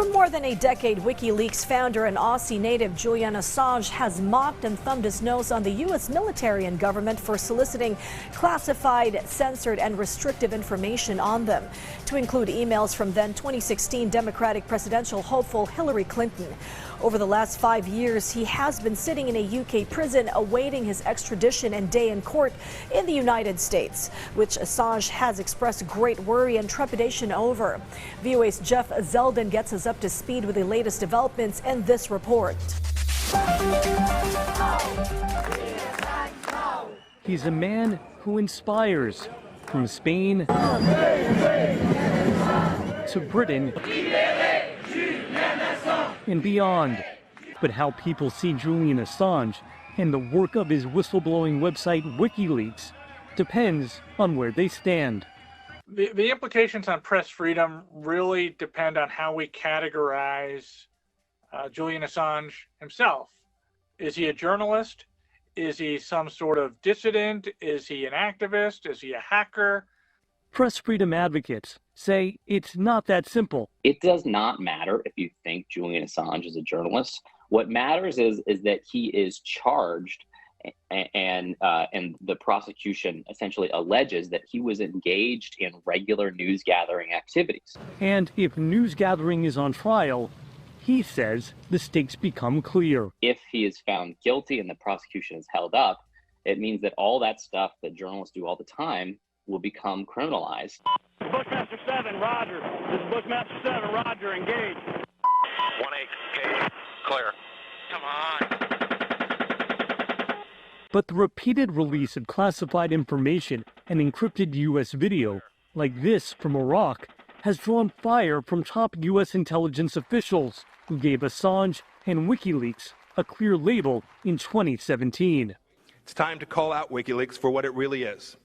For more than a decade, WikiLeaks founder and Aussie native Julian Assange has mocked and thumbed his nose on the U.S. military and government for soliciting classified, censored, and restrictive information on them, to include emails from then 2016 Democratic presidential hopeful Hillary Clinton. Over the last 5 years, he has been sitting in a UK prison awaiting his extradition and day in court in the United States, which Assange has expressed great worry and trepidation over. VOA's Jeff Zeldin gets us up to speed with the latest developments in this report. He's a man who inspires, from Spain to Britain and beyond. But how people see Julian Assange and the work of his whistleblowing website WikiLeaks depends on where they stand. The implications on press freedom really depend on how we categorize Julian Assange himself. Is he a journalist? Is he some sort of dissident? Is he an activist? Is he a hacker? Press freedom advocates say it's not that simple. It does not matter if you think Julian Assange is a journalist. What matters is that he is charged, and the prosecution essentially alleges that he was engaged in regular news gathering activities. And if news gathering is on trial, he says the stakes become clear. If he is found guilty and the prosecution is held up, it means that all that stuff that journalists do all the time will become criminalized. Bushmaster 7, Roger. This is Bushmaster 7, Roger, engage. 1-8, clear. Come on. But the repeated release of classified information and encrypted U.S. video, like this from Iraq, has drawn fire from top U.S. intelligence officials who gave Assange and WikiLeaks a clear label in 2017. It's time to call out WikiLeaks for what it really is: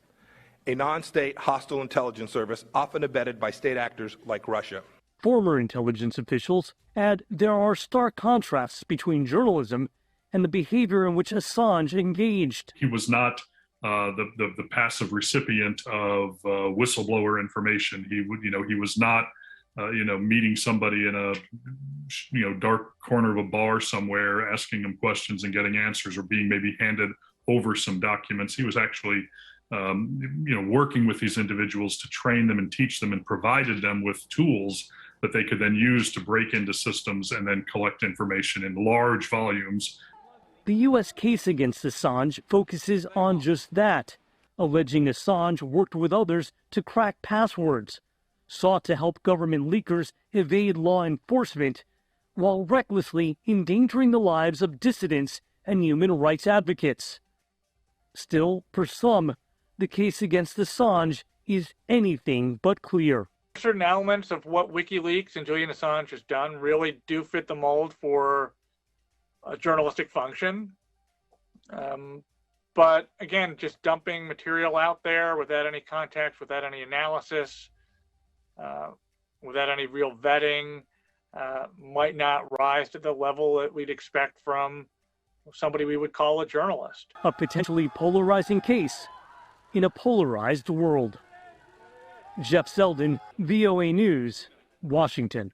a non-state hostile intelligence service often abetted by state actors like Russia. Former intelligence officials add there are stark contrasts between journalism and the behavior in which Assange engaged. He was not the passive recipient of whistleblower information. He was not meeting somebody in a dark corner of a bar somewhere, asking them questions and getting answers, or being maybe handed over some documents. He was actually working with these individuals to train them and teach them, and provided them with tools that they could then use to break into systems and then collect information in large volumes. The U.S. case against Assange focuses on just that, alleging Assange worked with others to crack passwords, sought to help government leakers evade law enforcement, while recklessly endangering the lives of dissidents and human rights advocates. Still, for some, the case against Assange is anything but clear. Certain elements of what WikiLeaks and Julian Assange has done really do fit the mold for a journalistic function. But again, just dumping material out there without any context, without any analysis, without any real vetting, might not rise to the level that we'd expect from somebody we would call a journalist. A potentially polarizing case in a polarized world. Jeff Zeldin, VOA News, Washington.